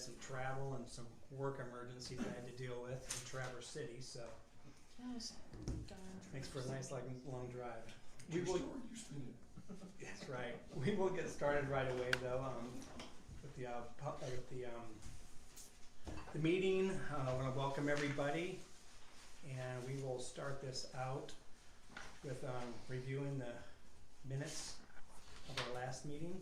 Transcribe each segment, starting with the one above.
some travel and some work emergencies I had to deal with in Traverse City, so makes for a nice long drive. That's right. We will get started right away though with the meeting. I want to welcome everybody, and we will start this out with reviewing the minutes of our last meeting.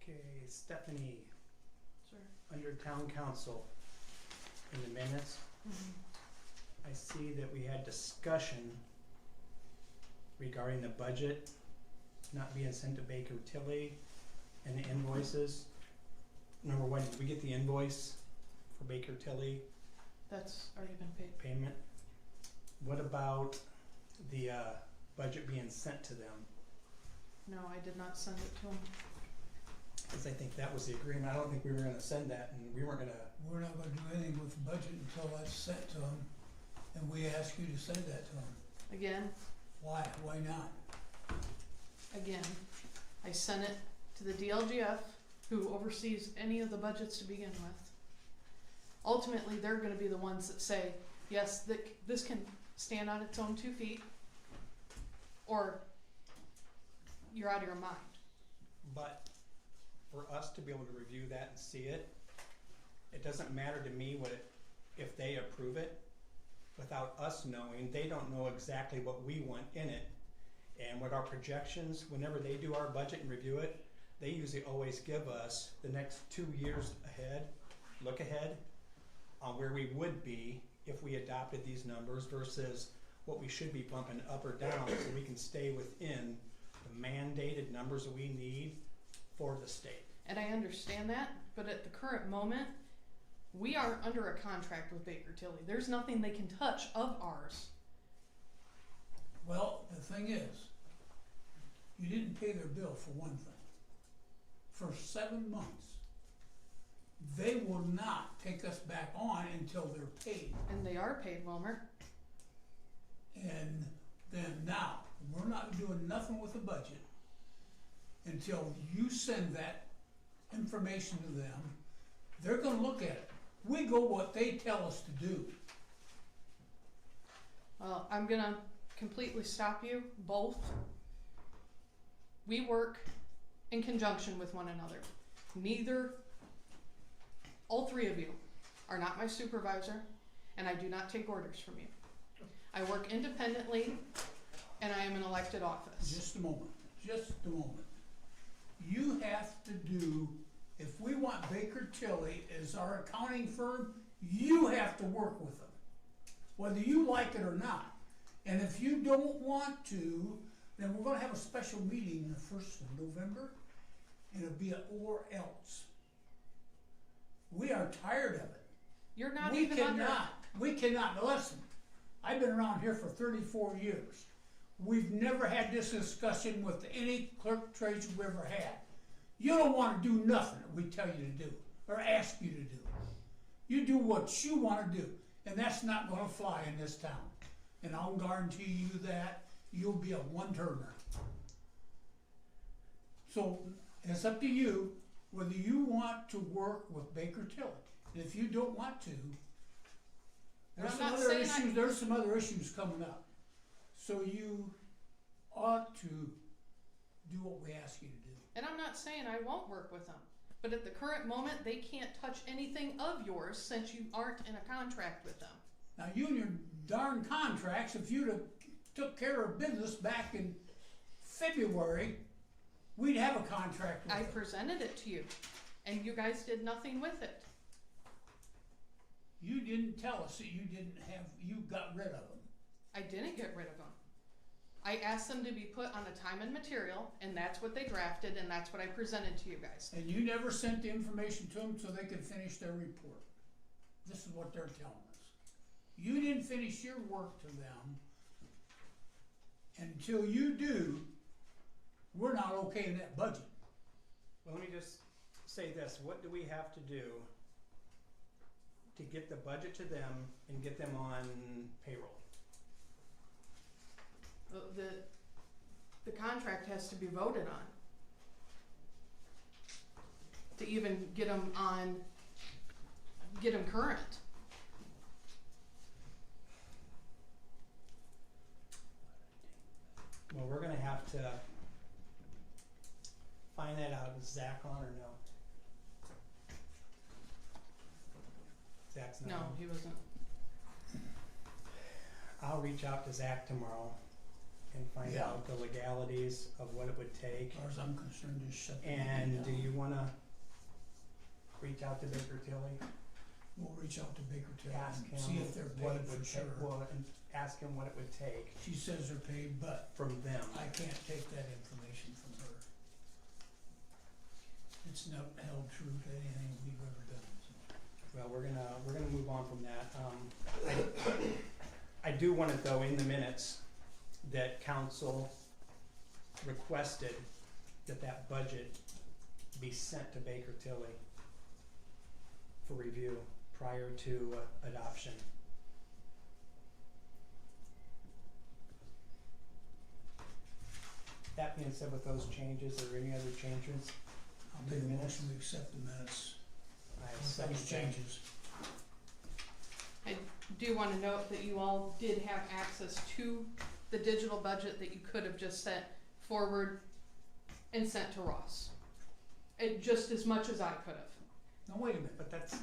Okay, Stephanie. Sure. Under Town Council, in the minutes, I see that we had discussion regarding the budget not being sent to Baker Tilly and the invoices. Number one, did we get the invoice for Baker Tilly That's already been paid. payment? What about the budget being sent to them? No, I did not send it to him. Because I think that was the agreement. I don't think we were going to send that, and we weren't going to. We're not gonna do anything with the budget until that's sent to them, and we ask you to send that to them. Again, Why? Why not? I sent it to the DLGF, who oversees any of the budgets to begin with. Ultimately, they're gonna be the ones that say, yes, this can stand on its own 2 feet, or you're out of your mind. But for us to be able to review that and see it, it doesn't matter to me if they approve it without us knowing. They don't know exactly what we want in it. And what our projections, whenever they do our budget and review it, they usually always give us the next 2 years ahead, look ahead, on where we would be if we adopted these numbers versus what we should be bumping up or down, so we can stay within the mandated numbers that we need for the state. And I understand that, but at the current moment, we are under a contract with Baker Tilly. There's nothing they can touch of ours. Well, the thing is, you didn't pay their bill for one thing. For 7 months. They will not take us back on until they're paid. And they are paid, Wilmer. And then now, we're not doing nothing with the budget until you send that information to them. They're gonna look at it. We go what they tell us to do. Well, I'm gonna completely stop you both. We work in conjunction with one another. All three of you are not my supervisor, and I do not take orders from you. I work independently, and I am an elected office. Just a moment. You have to do, if we want Baker Tilly as our accounting firm, you have to work with them, whether you like it or not. And if you don't want to, then we're gonna have a special meeting the 1st of November, and it'll be an or else. We are tired of it. You're not We even under... cannot, now listen, I've been around here for 34 years. We've never had this discussion with any clerk treasurer we ever had. You don't want to do nothing that we tell you to do, or ask you to do. You do what you want to do, and that's not going to fly in this town. And I'll guarantee you that you'll be a one-termer. So it's up to you whether you want to work with Baker Tilly. And if you don't want to, there's some other issues coming up. So you ought to do what we ask you to do. And I'm not saying I won't work with them, but at the current moment, they can't touch anything of yours since you aren't in a contract with them. Now you and your darn contracts, if you'd have took care of business back in February, We'd have a contract with I them. presented it to you, and you guys did nothing with it. You didn't tell us that you got rid of them. I didn't get rid of them. I asked them to be put on a time and material, and that's what they drafted, and that's what I presented to you guys. And you never sent the information to them so they could finish their report. This is what they're telling us. You didn't finish your work to them. Until you do, we're not okay in that budget. Well, let me just say this, what do we have to do to get the budget to them and get them on payroll? The contract has to be voted on to even get them current. Well, we're gonna have to find that out. Is Zach on or no? Zach's not No, on. he wasn't. I'll reach out to Zach tomorrow and find Yeah. out the legalities of what it would take. As far as I'm concerned, just shut the And meeting do down. you wanna reach out to Baker Tilly? We'll reach out to Baker Tilly Ask and see him if they're what paid it for would take, sure. well, and ask him what it would take She says they're paid, but from them. I can't take that information from her. It's not held true to anything we've ever done, so. Well, we're gonna move on from that. I do want it though in the minutes that council requested that budget be sent to Baker Tilly for review prior to adoption. That being said, with those changes, are there any other changes? I'll make a motion to accept the minutes I with second those that. changes. I do wanna note that you all did have access to the digital budget that you could have just sent forward and sent to Ross. Just as much as I could have. Now, wait a minute, But that's,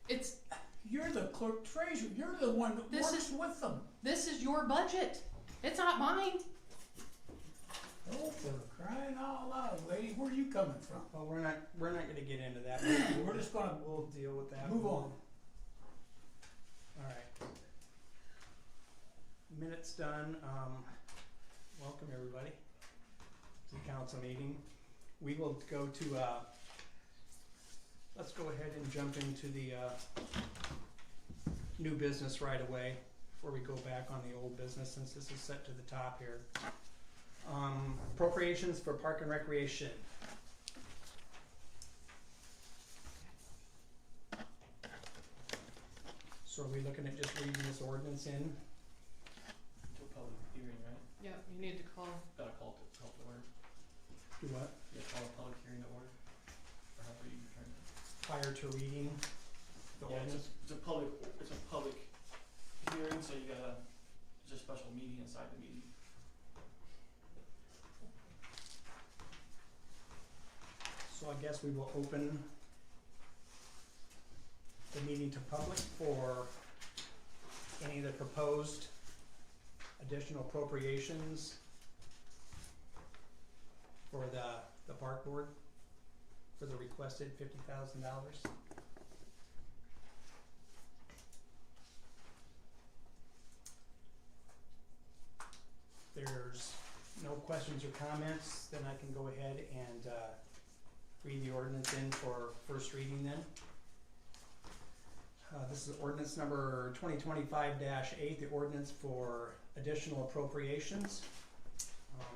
It's, you're the clerk treasurer, you're the one that This works with them. this is your budget. It's not mine. Oh, for crying out loud, lady, where are you coming from? well, we're not gonna get into that. We're just gonna We'll deal with that. move on. Alright. Minutes done, welcome everybody to the council meeting. We will go to, let's go ahead and jump into the, new business right away, before we go back on the old business, since this is set to the top here. Appropriations for park and recreation. So are we looking at just reading this ordinance in? To a public hearing, right? Yeah, you need to call. Gotta call to order. Do what? You gotta call a public hearing to order. Or however you turn it. Prior to reading the Yeah, ordinance? it's a public hearing, so you gotta, there's a special meeting inside the meeting. So I guess we will open the meeting to public for any of the proposed additional appropriations for the park board for the requested $50,000. There's no questions or comments, then I can go ahead and read the ordinance in for first reading then. This is ordinance number 2025-8, the ordinance for additional appropriations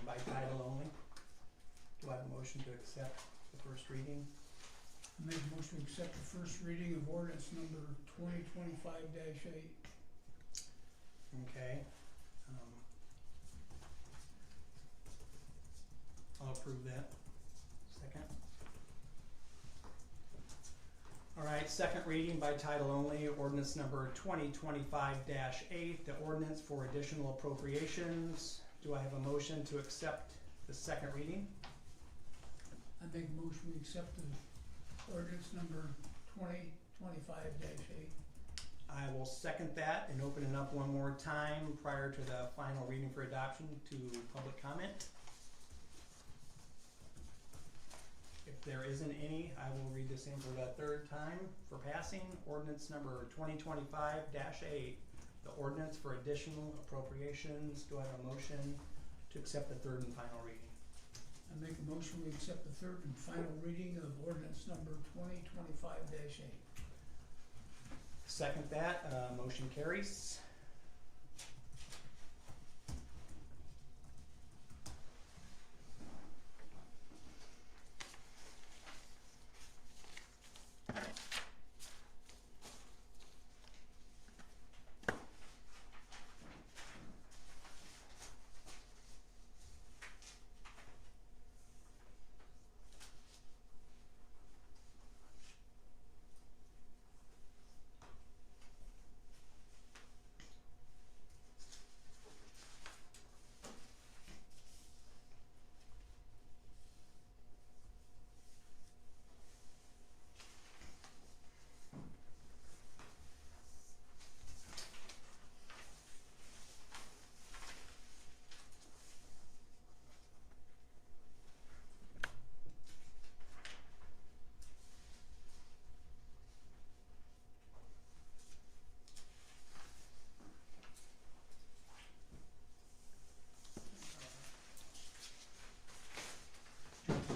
by title only. Do I have a motion to accept the first reading? I make a motion to accept the first reading of ordinance number 2025-8. Okay. I'll approve that. Second. Alright, second reading by title only, ordinance number 2025-8, the ordinance for additional appropriations. Do I have a motion to accept the second reading? I make a motion we accept the ordinance number 2025-8. I will second that and open it up one more time prior to the final reading for adoption to public comment. there isn't any, I will read this in for the third time for passing. Ordinance number 2025-8, the ordinance for additional appropriations. Do I have a motion to accept the third and final reading? I make a motion, we accept the third and final reading of ordinance number 2025-8. Second that, motion carries.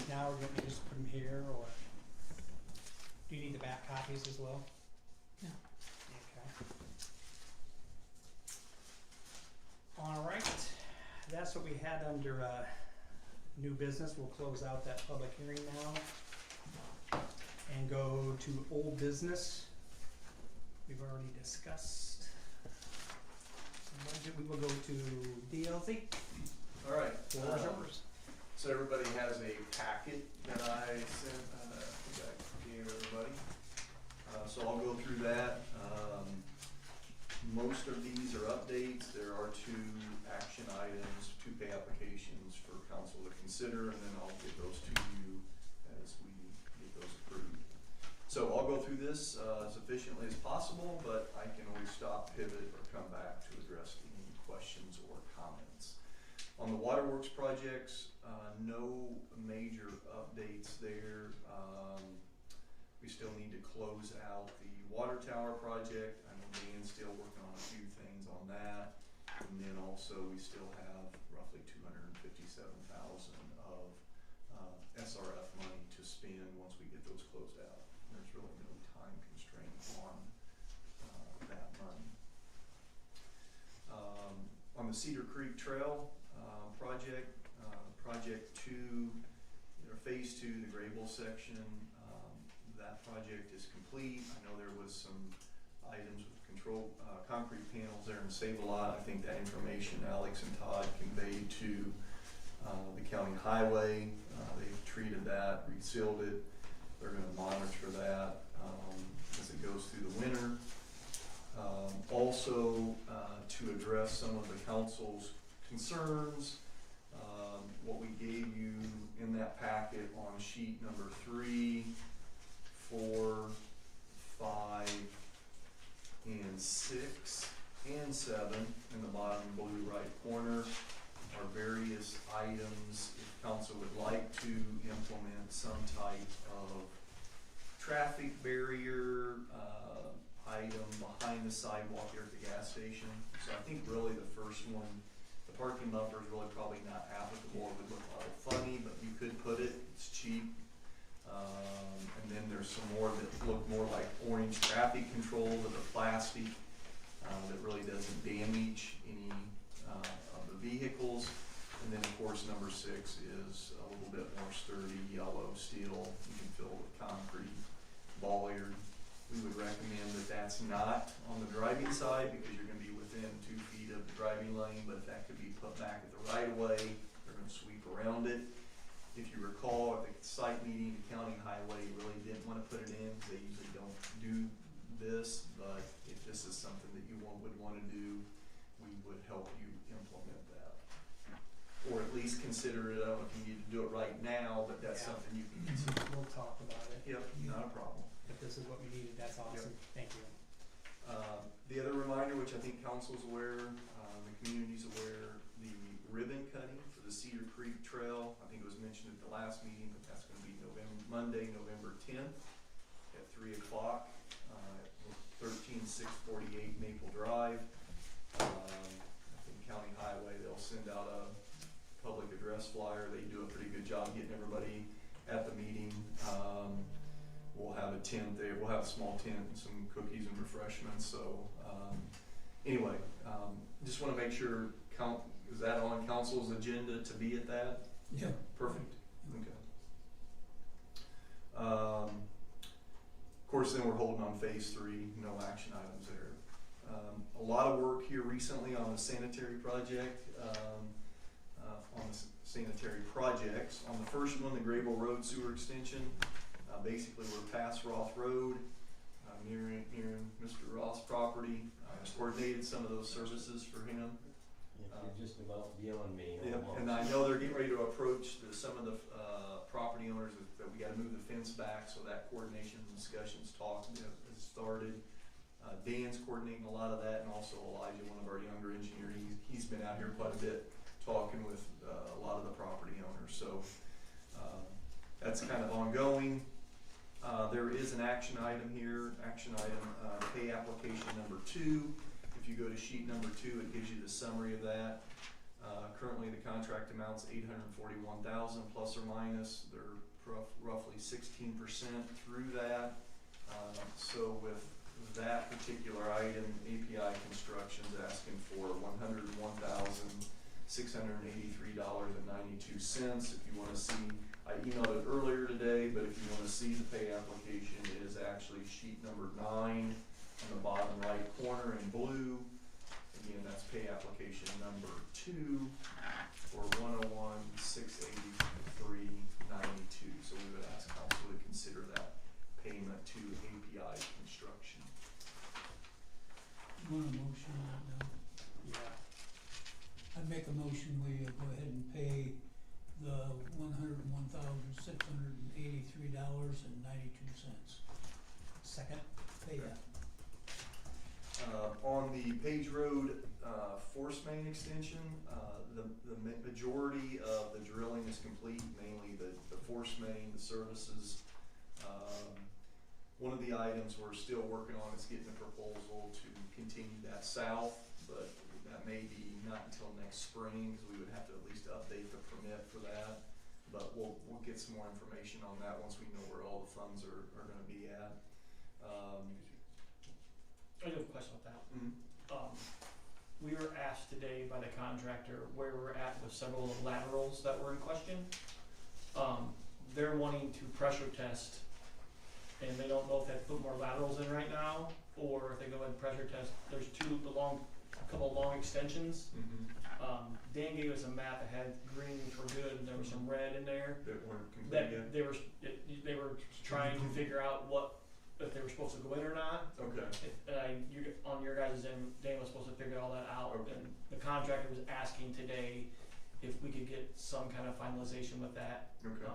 Now, or do you want me to just put them here, or do you need the back copies as well? No. Okay. All right, that's what we had under new business. We'll close out that public hearing now and go to old business. We've already discussed. We will go to DLZ. All right. Floor is yours. So everybody has a packet that I sent, I think I gave everybody. So I'll go through that. Most of these are updates. There are 2 action items, 2 pay applications for council to consider, and then I'll get those to you as we get those approved. So I'll go through this as efficiently as possible, but I can always stop, pivot, or come back to address any questions or comments. On the waterworks projects, no major updates there. We still need to close out the water tower project. I know Dan's still working on a few things on that. And then also we still have roughly $257,000 of SRF money to spend once we get those closed out. There's really no time constraint on that money. On the Cedar Creek Trail project, Project 2, Phase 2, the Grabill section, that project is complete. I know there was some items with control, concrete panels there in Save-A-Lot. I think that information Alex and Todd conveyed to the county highway. They've treated that, resealed it. They're gonna monitor that as it goes through the winter. Also, to address some of the council's concerns, what we gave you in that packet on sheet number 3, 4, 5, and 6, and 7 in the bottom blue right corner are various items if council would like to implement some type of traffic barrier item behind the sidewalk there at the gas station. So I think really the first one, the parking bumper is really probably not applicable. It would look a little funny, but you could put it, it's cheap. And then there's some more that look more like orange traffic control that are plastic, that really doesn't damage any of the vehicles. And then of course number 6 is a little bit more sturdy, yellow steel. You can fill with concrete, bolliard. We would recommend that that's not on the driving side because you're gonna be within 2 feet of the driving lane, but if that could be put back at the right of way, they're gonna sweep around it. If you recall at the site meeting, the county highway really didn't wanna put it in because they usually don't do this, but if this is something that you would wanna do, we would help you implement that. Or at least consider it. I don't know if you need to do it right now, but that's something you can consider. We'll talk about it. Yep, not a problem. If this is what we needed, that's awesome. Thank you. The other reminder, which I think council's aware, the community's aware, the ribbon cutting for the the Cedar Creek Trail. I think it was mentioned at the last meeting, but that's gonna be Monday, November 10th at 3 o'clock, at 13648 Maple Drive. I think County Highway, they'll send out a public address flyer. They do a pretty good job getting everybody at the meeting. We'll have a tent there, we'll have a small tent and some cookies and refreshments, so, anyway, just wanna make sure, is that on council's agenda to be at that? Yeah. Perfect, okay. Of course, then we're holding on phase 3, no action items there. A lot of work here recently on the sanitary project, on the sanitary projects. On the first one, the Grabill Road Sewer Extension, basically we're past Roth Road, nearing Mr. Roth's property. Coordinated some of those services for him. You're just about beyond me. Yep, almost. and I know they're getting ready to approach some of the property owners that we gotta move the fence back, so that coordination and discussions has started. Dan's coordinating a lot of that, and also Elijah, one of our younger engineers, he's been out here quite a bit talking with a lot of the property owners, so that's kind of ongoing. There is an action item here, pay application number 2. If you go to sheet number 2, it gives you the summary of that. Currently the contract amount's $841,000 plus or minus. They're roughly 16% through that. So with that particular item, API Construction's asking for $101,683.92. If you want to see, I emailed it earlier today, but if you want to see the pay application, it is actually sheet number 9 on the bottom right corner in blue. Again, that's pay application number 2 for $101,683.92. So we would ask council to consider that payment to API Construction. You want a motion on that now? Yeah. I'd make a motion, we go ahead and pay the $101,683.92. Second? Pay that. On the Page Road force main extension, the majority of the drilling is complete, mainly the force main, the services. One of the items we're still working on is getting a proposal to continue that south, but that may be not until next spring, because we would have to at least update the permit for that. But we'll get some more information on that once we know where all the funds are gonna be at. I do have a question about that. Mm-hmm. We were asked today by the contractor where we're at with several of the laterals that were in question. They're wanting to pressure test, and they don't know if they have to put more laterals in right now, or if they go ahead and pressure test. There's a couple long extensions. Dan gave us a map that had green, which were good, and there was some red in there. That weren't complete That yet? they were trying to figure out if they were supposed to go in or not. Okay. On your guys' end, Dan was supposed to figure all that out, Okay. and the contractor was asking today if we could get some kind of finalization with that. Okay.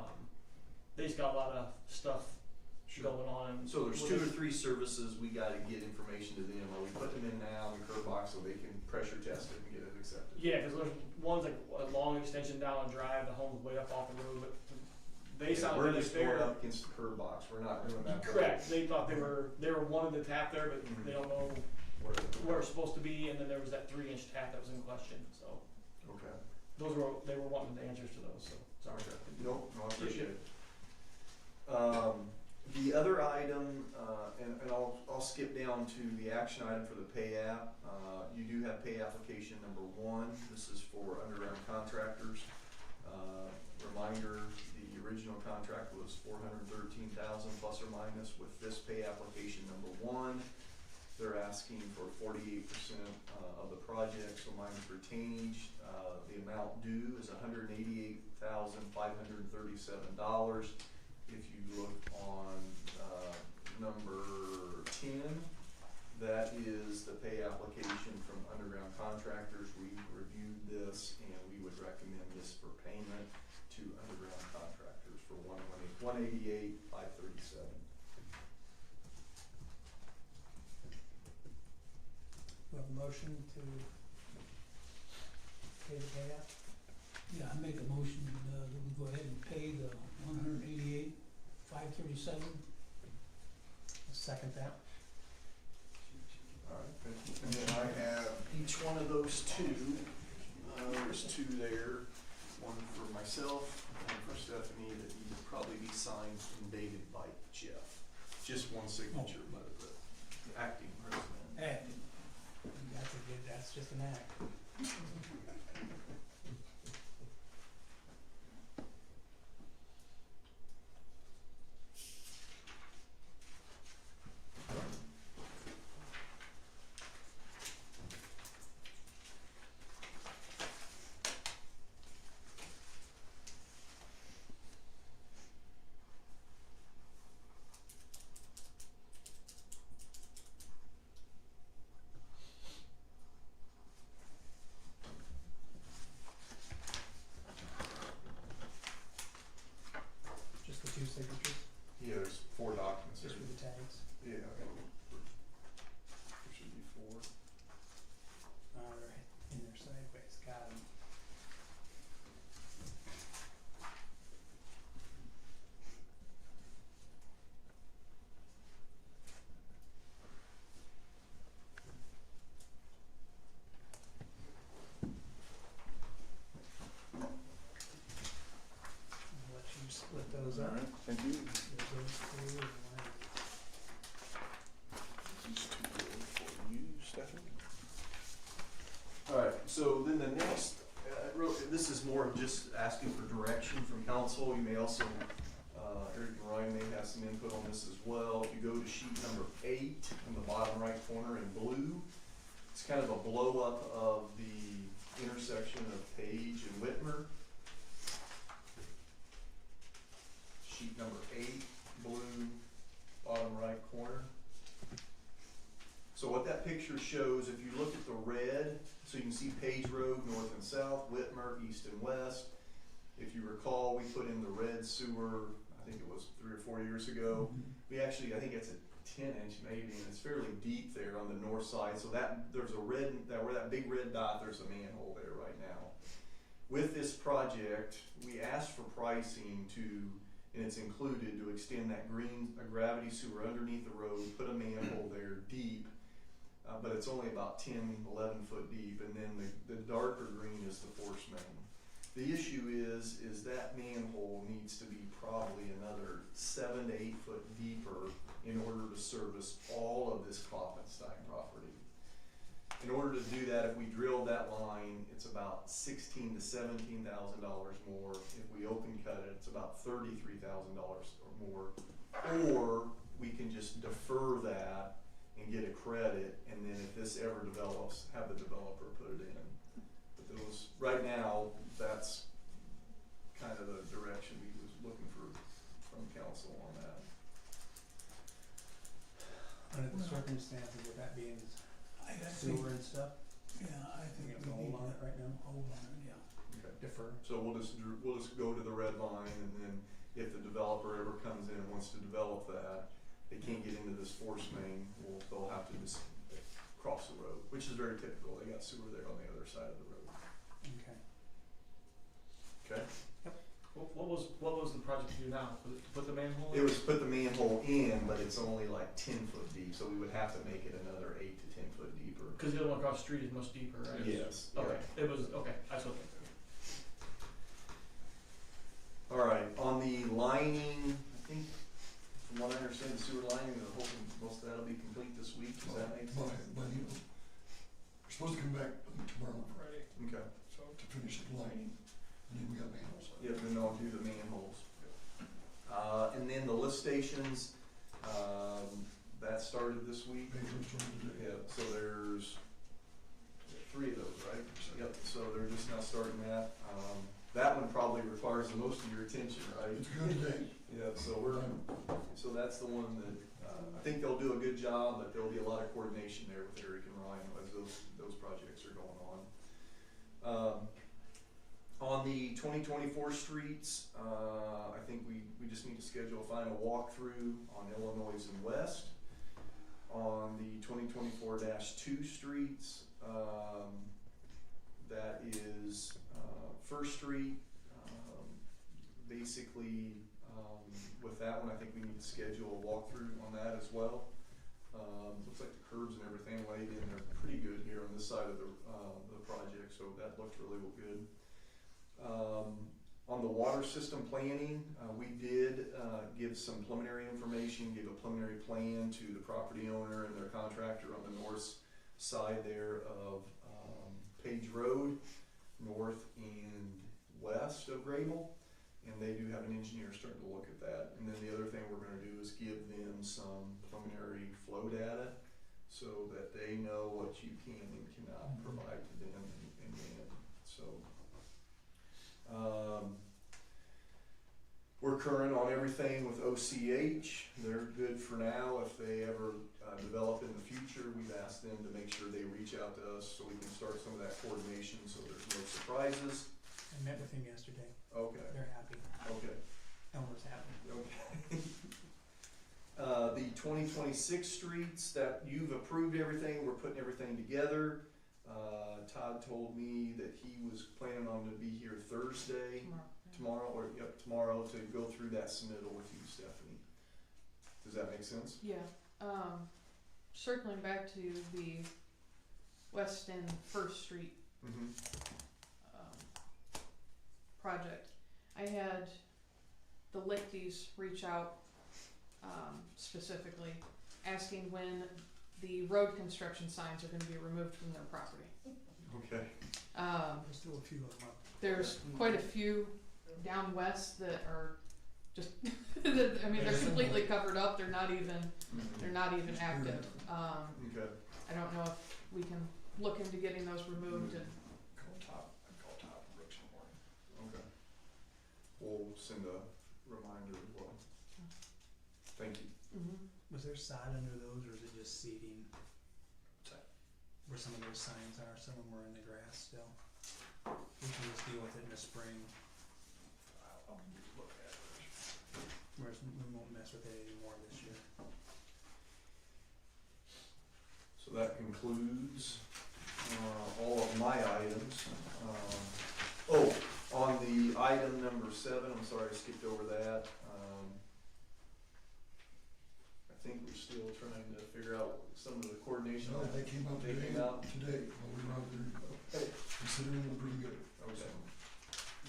They just got a lot of stuff Sure. going on. And So there's 2 or 3 services we gotta get information to them. Are we putting them in now in the curb box so they can pressure test it and get it accepted? Yeah, because there's one's like a long extension down a drive, the home's way up off the road, but they sound We're like just going they're up against the curb box. We're not doing that. correct. They thought they were wanting the tap there, but Mhm. they don't know where it's supposed to be. And then there was that 3-inch tap that was in question. So Okay. they were wanting the answers to those. So sorry. Okay. No, I appreciate it. The other item, and I'll skip down to the action item for the pay app. You do have pay application number 1. This is for underground contractors. Reminder, the original contract was $413,000 plus or minus. With this pay application number 1, they're asking for 48% of the project, so minus retainage. The amount due is $188,537. If you look on number 10, that is the pay application from underground contractors. We reviewed this and we would recommend this for payment to underground contractors for $188,537. We have a motion to pay the pay app? Yeah, I make a motion, that we go ahead and pay the $188,537. Second that. Alright, thank you. And then I have each one of those two, there's two there, one for myself, one for Stephanie, that need to probably be signed and dated by Jeff. Just one signature by the acting president. Acting. That's just an act. Just the two signatures, Yeah, there's 4 documents there. just with the tags. Yeah, there should be 4. Alright, in there sideways, got 'em. I'll let you split those up. Alright, thank you. Those two and one. These two go for you, Stephanie. Alright, so then the next, this is more of just asking for direction from council. You may also, Erik and Ryan may have some input on this as well. If you go to sheet number 8 in the bottom right corner in blue, it's kind of a blow up of the intersection of Page and Whitmer. Sheet number 8, blue, bottom right corner. So what that picture shows, if you look at the red, so you can see Page Road, north and south, Whitmer, east and west. If you recall, we put in the red sewer, I think it was 3 or 4 years ago. We actually, I think it's a 10-inch maybe, and it's fairly deep there on the north side. So that, there's a red, where that big red dot, there's a manhole there right now. With this project, we asked for pricing to, and it's included, to extend that a gravity sewer underneath the road, put a manhole there deep, but it's only about 10, 11 foot deep, and then the darker green is the force main. The issue is that manhole needs to be probably another 7 to 8 foot deeper in order to service all of this Kloppenstein property. In order to do that, if we drilled that line, it's about $16,000 to $17,000 more. If we open cut it, it's about $33,000 or more. Or we can just defer that and get a credit, and then if this ever develops, have the developer put it in. But those, right now, that's kind of the direction we was looking for from council on that. Under the circumstances of that being I think, sewer and stuff, yeah, I we think have we to hold need on it to right now, hold on it, yeah. Okay. defer. So we'll just go to the red line, and then if the developer ever comes in and wants to develop that, they can't get into this force main, they'll have to just cross the road, which is very typical. They got sewer there on the other side of the road. Okay. Okay? What was the project to do now? Was it to put the manhole in? It was put the manhole in, but it's only like 10 foot deep, so we would have to make it another 8 to 10 foot deeper. Cause the other one across the street is much deeper, right? Yes. Okay, it was, okay, I saw that. All right, on the lining, I think, from what I understand, the sewer lining, they're hoping most of that'll be complete this week. Does that make sense? But you know, we're supposed to come back tomorrow and Friday, Okay. so to finish the lining, and then we got manholes. Yep, then I'll do the manholes. And then the lift stations, that started this week. Payroll started today. Yep, so there's 3 of those, right? Yep, so they're just now starting that. That one probably requires the most of your attention, right? It's a good day. Yeah, so so that's the one that, I think they'll do a good job, but there'll be a lot of coordination there with Erik and Ryan as those projects are going on. On the 2024 streets, I think we just need to schedule a final walkthrough on Illinois and West. On the 2024-2 streets, that is, First Street, basically, with that one, I think we need to schedule a walkthrough on that as well. Looks like the curbs and everything laid in, they're pretty good here on this side of the project, so that looked really good. On the water system planning, we did give some preliminary information, give a preliminary plan to the property owner and their contractor on the north side there of Page Road, north and west of Grabill. And they do have an engineer starting to look at that. And then the other thing we're gonna do is give them some preliminary flow data so that they know what you can and cannot provide to them and when. So, we're current on everything with OCH. They're good for now. If they ever develop in the future, we've asked them to make sure they reach out to us so we can start some of that coordination so there's no surprises. I met with him yesterday. Okay. They're happy. Okay. Elmer's happy. Okay. The 2026 streets that you've approved everything, we're putting everything together. Todd told me that he was planning on to be here Thursday, tomorrow to go through that submittal with you, Stephanie. Does that make sense? Yeah, circling back to the West End First Street Mm-hmm. project, I had the Lichties reach out specifically asking when the road construction signs are gonna be removed from their property. Okay. Let's throw a few of them up. There's quite a few down west that are just, I mean, they're completely covered up, they're not even active. Okay. I don't know if we can look into getting those removed and, I'd call Top and Brooks in the morning. Okay. We'll send a reminder as well. Thank you. Was there sod under those, or is it just seeding? Where some of those signs are, some of them were in the grass still. We can just deal with it in the spring, I'll need to look at it. whereas we won't mess with it anymore this year. So that concludes all of my items. On the item number 7, I'm sorry I skipped over that. I think we're still trying to figure out some of the coordination. No, they came out They today, came out? while we were out there, Hey. considering them pretty good. Okay.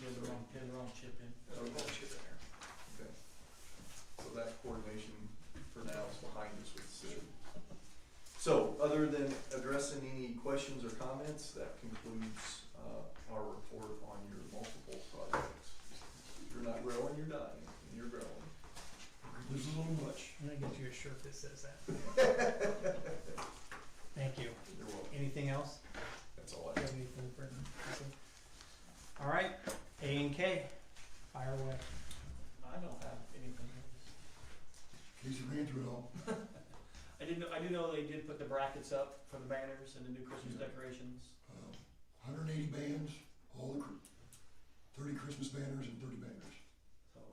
They had the wrong chip in. Okay. So that coordination for now is behind us with the city. So, other than addressing any questions or comments, that concludes our report on your multiple projects. If you're not growing, you're dying, and you're growing. There's a little much. I'm gonna get you a shirt that says that. Thank you. You're welcome. Anything else? That's all Do I you have. have anything for Lisa? All right, A&K, fire away. I don't have anything. Casey ran through it all. I do know they did put the brackets up for the banners and the new Christmas decorations. 180 bands, all the 30 Christmas banners and 30 banners.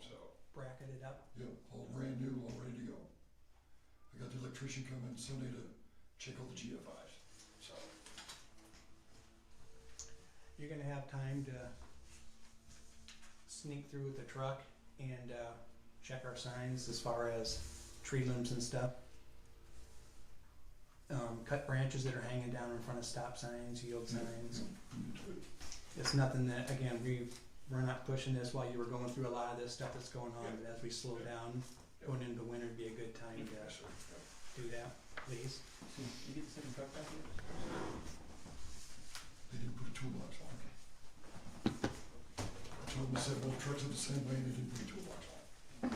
So, Bracketed up. yep, all brand new, all ready to go. I got the electrician coming Sunday to check all the GFIs. So, You're gonna have time to sneak through with the truck and check our signs as far as tree limbs and stuff. Cut branches that are hanging down in front of stop signs, yield signs. It's nothing that, again, we're not pushing this while you were going through a lot of this stuff that's going on, but as we slow down, going into winter would be a good time to do that, please. So you get the second truck back here? they didn't put a toolbox on it. I told them, I said, well, trucks are the same way, and they didn't put a toolbox on it.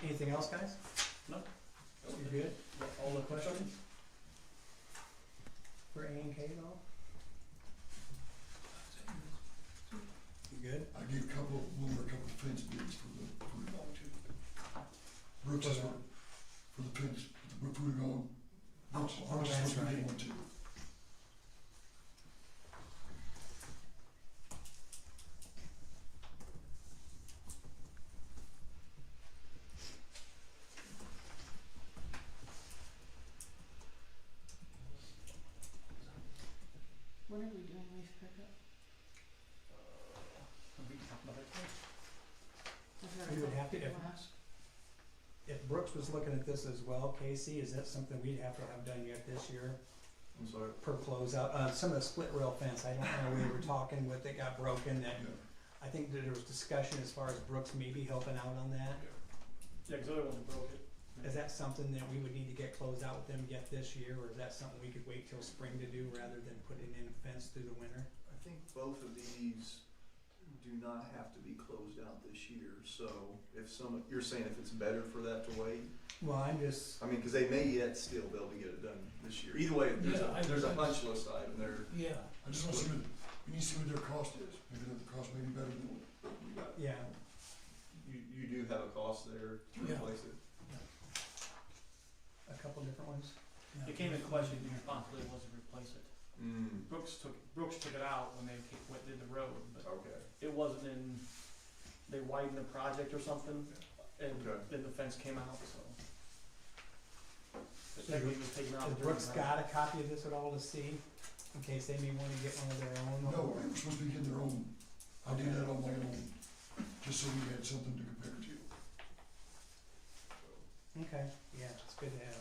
Anything else, guys? No. You good? All the questions? For A&K at all? You good? I gave a couple of fence bids for the long too. Brooks is for the fence, we're putting on. Brooks is that's supposed to right. get one too. when are if Brooks was looking at this as well, Casey, is that something we'd have to have done yet this year I'm sorry. per closeout? Some of the split rail fence, I don't know, we were talking with, it got broken, that, Yeah. I think that there was discussion as far as Brooks maybe helping out on that. Yeah, cause the other ones broke it. Is that something that we would need to get closed out with them yet this year, or is that something we could wait till spring to do rather than putting in a fence through the winter? I think both of these do not have to be closed out this year, so if you're saying if it's better for that to wait? Well, I'm just, I mean, cause they may yet still be able to get it done this year. Either way, there's a punch list item there. Yeah. I just want to see what, we need to see what their cost is, maybe the cost may be better than what we got. yeah, You do have a cost there to Yeah. replace it? a couple different ones. It came in question, the responsibility was to replace it. Mm, Brooks took it out when they did the road, but okay. it wasn't in, they widened the project or something, and Okay. then the fence came out, so. But So technically it was taken out. Has during Brooks the- got a copy of this at all to see, in case they may wanna get one of their own? No, or- they were supposed to be getting their own, I did that on my own, just so we had something to compare to. Okay, yeah, it's good to have.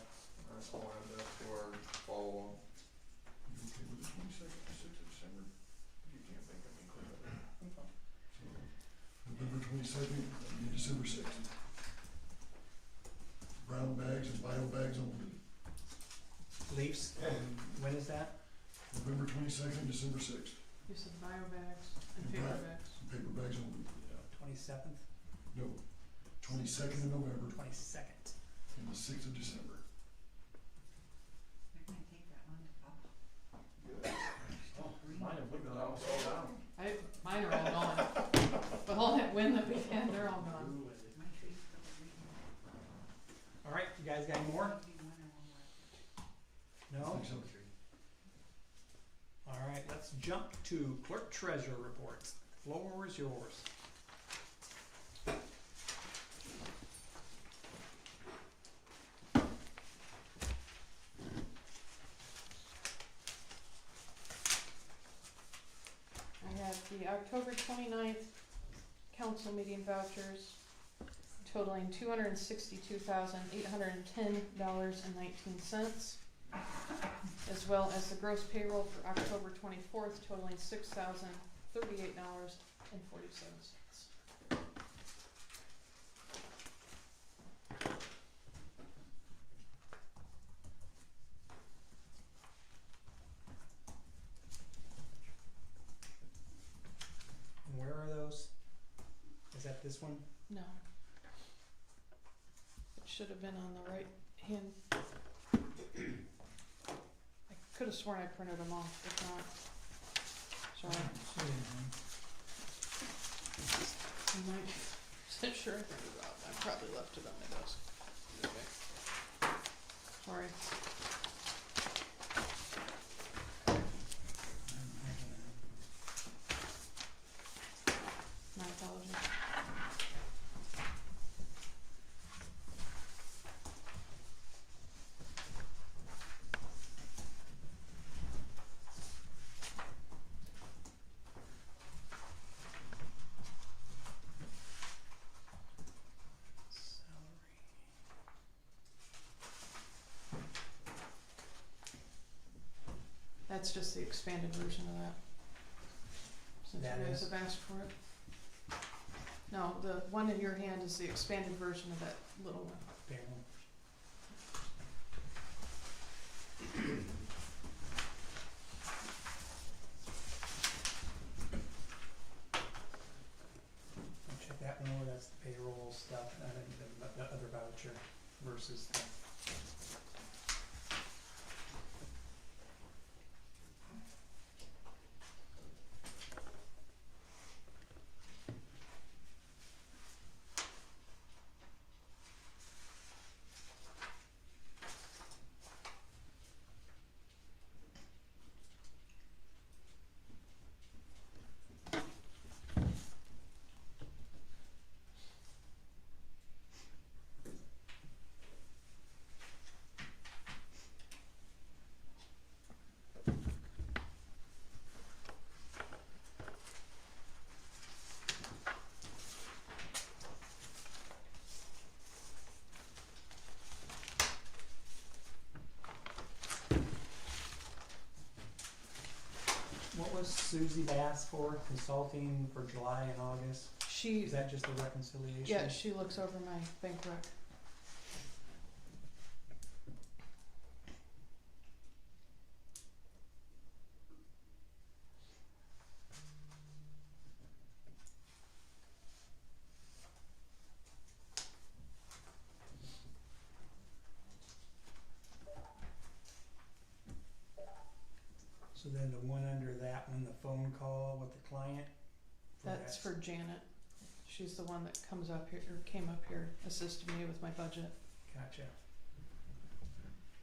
Alright, I'll add that to our follow-on. You okay with the 22nd, the 6th of December? You can't think of me clear up there. So, November 22nd and December 6th. Brown bags and bio bags only. Leafs, when is that? November 22nd, December 6th. You said bio bags and And paper bra- bags. and paper bags only. 27th, No, 22nd of November 22nd. and the 6th of December. They're gonna take that one to fall. Oh, mine have would all down. Mine are all gone. With all that wind that we've had, they're all gone. My tree's still green. Alright, you guys got any more? Maybe one or one more. No? I think so. Alright, let's jump to clerk-treasurer reports. Floor is yours. I have the October 29th council meeting vouchers totaling $262,810.19, as well as the gross payroll for October 24th totaling $6,038.47. And where are those? Is that this one? No. It should have been on the right hand. I could have sworn I printed them off, if not. Sorry. I'm not sure I printed it off. I probably left it on my desk. Okay. Sorry. My apologies. That's just the expanded version of that. Since That you guys is? have asked for it. No, the one in your hand is the expanded version of that little one. Payroll. Check that one over, that's the payroll stuff, and then the other voucher versus the. Susie Bass for consulting for July and August? She, Is that just the reconciliation? yeah, she looks over my bank rec. So then the one under that one, the phone call with the client? That's for Janet. She's the one that comes up here, or came up here, assisted me with my budget. Gotcha.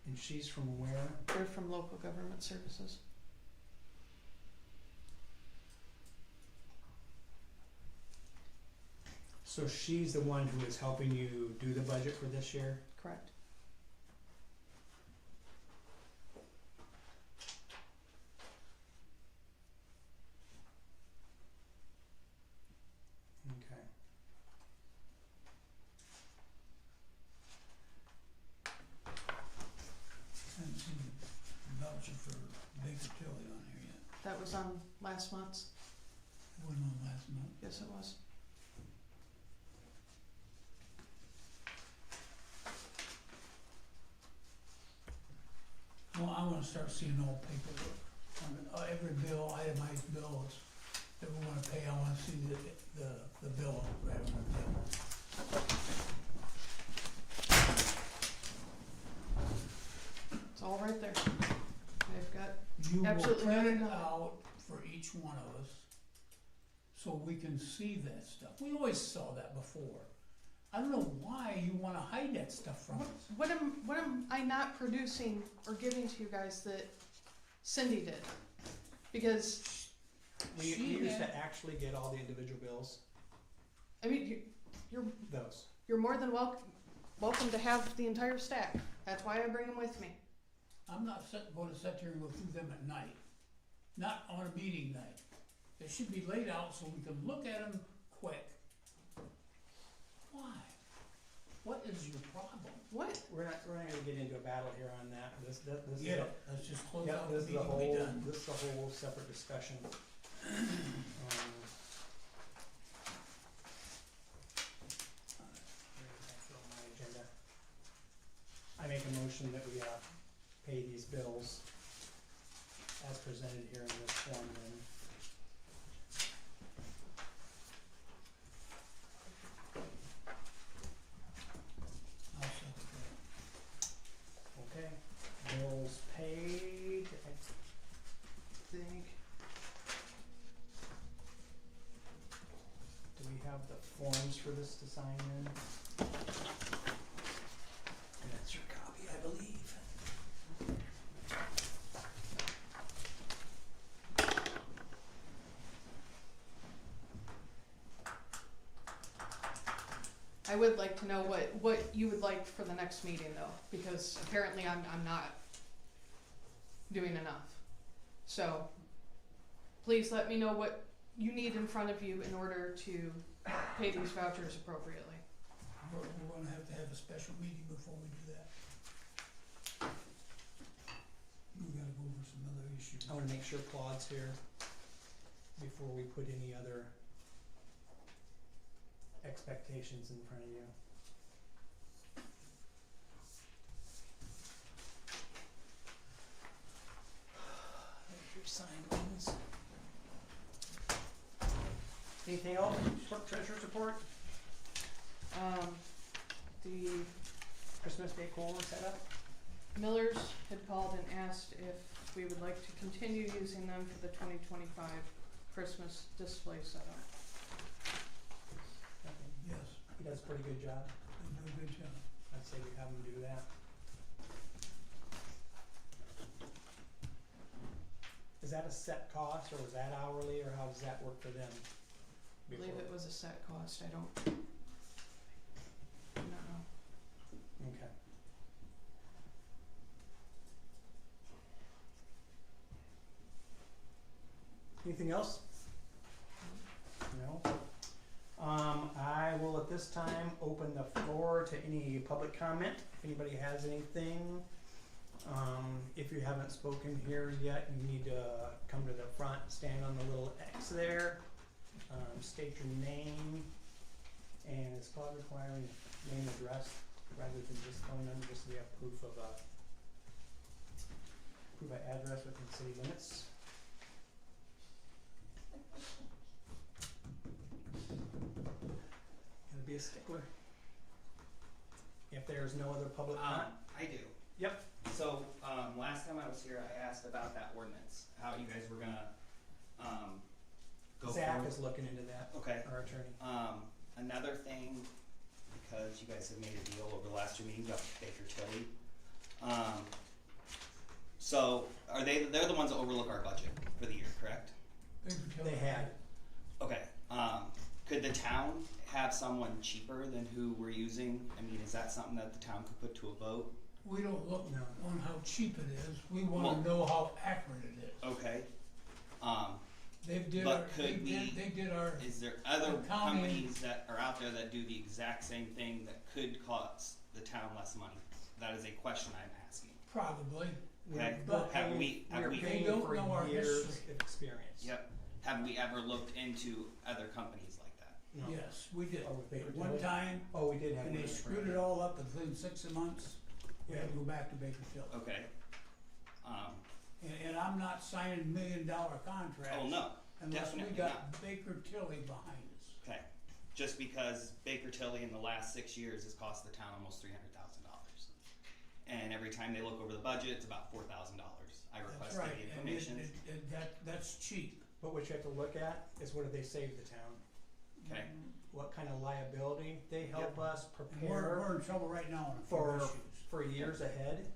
And she's from where? They're from local government services. So she's the one who is helping you do the budget for this year? Correct. Okay. I haven't seen the voucher for Baker Tilly on here yet. That was on last month's. It wasn't on last month. Yes, it was. Well, I wanna start seeing all paperwork on every bill, itemized bills that we wanna pay. I wanna see the bill, right on the bill. It's all right there. They've got, You will Absolutely print it nothing on it. out for each one of us, so we can see that stuff. We always saw that before. I don't know why you wanna hide that stuff from us. what am I not producing or giving to you guys that Cindy did? Because, We She used had- to actually get all the individual bills, I mean, those. you're more than welcome to have the entire stack. That's why I bring them with me. I'm not gonna sit here and go through them at night, not on a meeting night. They should be laid out so we can look at them quick. Why? What is your problem? What? We're not gonna get into a battle here on that. This is Yeah, a, let's just close yeah, out the this is a meeting, be whole, done. this is a whole separate discussion. Where did I throw my agenda? I make a motion that we, pay these bills as presented here in this form then. I'll second that. Okay, bills paid, I think. Do we have the forms for this to sign in? That's your copy, I believe. I would like to know what you would like for the next meeting though, because apparently I'm not doing enough. So, please let me know what you need in front of you in order to pay these vouchers appropriately. We're gonna have to have a special meeting before we do that. We gotta go over some other issues. I wanna make sure Claude's here before we put any other expectations in front of you. There's your signed ones. Anything else, clerk treasurer's report, The Christmas decor set up? Millers had called and asked if we would like to continue using them for the 2025 Christmas display setup. Yes, He does a pretty good job. they do a good job. I'd say we have him do that. Is that a set cost, or was that hourly, or how does that work for them? I believe before? it was a set cost, I don't know. Okay. Anything else? No? I will at this time open the floor to any public comment. If anybody has anything, If you haven't spoken here yet, you need to come to the front, stand on the little X there, state your name, and it's called requiring name, address, rather than just phone number, just so we have proof of address within city limits. Gotta be a stickler. If there's no other public comment. I do. Yep. So, last time I was here, I asked about that ordinance, how you guys were gonna, go Zach forward. is looking into that, Okay, our attorney. another thing, because you guys have made a deal over the last 2 meetings about Baker Tilly. So, they're the ones that overlook our budget for the year, correct? They had. Okay, could the town have someone cheaper than who we're using? I mean, is that something that the town could put to a vote? We don't look No. on how cheap it is, we wanna Well- know how accurate it is. Okay, They could we- did our, is there other Accounting. companies that are out there that do the exact same thing that could cost the town less money? That is a question I'm asking. probably, Okay, But have We're we, They don't for know our years history. of experience. yep, have we ever looked into other companies like that? No. yes, we did. Oh, with Baker At one Tilly? time, Oh, we did have and one. they screwed it all up within 6 months, we had to go back to Baker Tilly. Okay, And I'm not signing $1 million contracts. oh no, Unless we definitely got not. Baker Tilly behind us. Okay, just because Baker Tilly in the last 6 years has cost the town almost $300,000. And every time they look over the budget, it's about $4,000. I That's requested right, the and information. that's cheap. But what you have to look at is what do they save the town? Okay, What kind of liability? They help us And prepare we're in trouble right now on a few for, issues. for years ahead.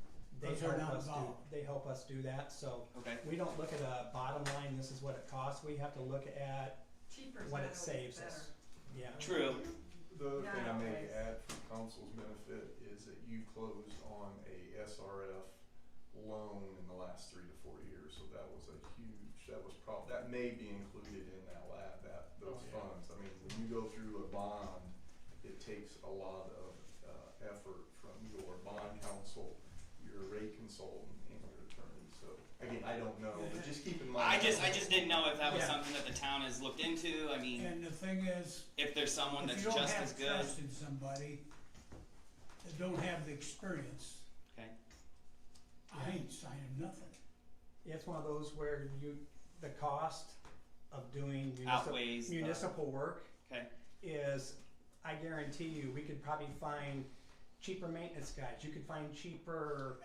They Because they're help not us do, involved. they help us do that, so okay, we don't look at a bottom line, this is what it costs, we have to look at Cheaper's what not it always saves better. us. Yeah. true. The other thing I may Nowadays. add for council's benefit is that you closed on a SRF loan in the last 3 to 4 years, so that was a huge, that may be included in those funds. I mean, when you go through a bond, it takes a lot of, effort from your bond counsel, your rate consultant, and your attorney, so, again, I don't know, but just keep in mind. I just didn't know if that was Yeah. something that the town has looked into. I mean, And the thing is, if there's someone if that's you don't just as have good. trust in somebody that don't have the experience, Okay, I ain't signing nothing. It's one of those where the cost of doing outweighs the, municipal work okay, is, I guarantee you, we could probably find cheaper maintenance guys, you could find cheaper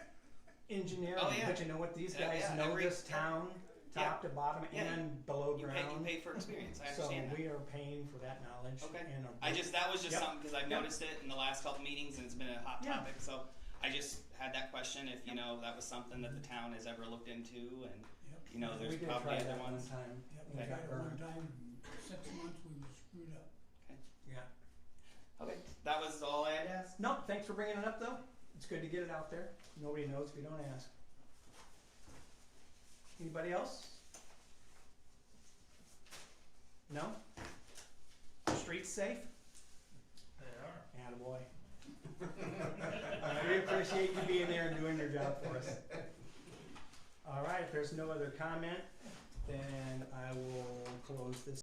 engineering, Oh, yeah. but you know what, these guys yeah, know every- this town, top to bottom Yeah. and below you ground. pay for experience. I So understand that. we are paying for that knowledge Okay. and That was just Yep. something because I've Yep. noticed it in the last couple meetings and it's been a hot Yeah. topic. So I just had that question if you know that was something that the town has ever looked into, and Yep. you know we there's did probably try other that one ones. time. Yep, We we Okay. tried it one burned. time, in 6 months we was screwed up. Yeah. Okay, that was all I had to ask. No, thanks for bringing it up though. It's good to get it out there. Nobody knows if you don't ask. Anybody else? No? Streets safe? They are. Attaboy. We appreciate you being there and doing your job for us. All right, if there's no other comment, then I will close this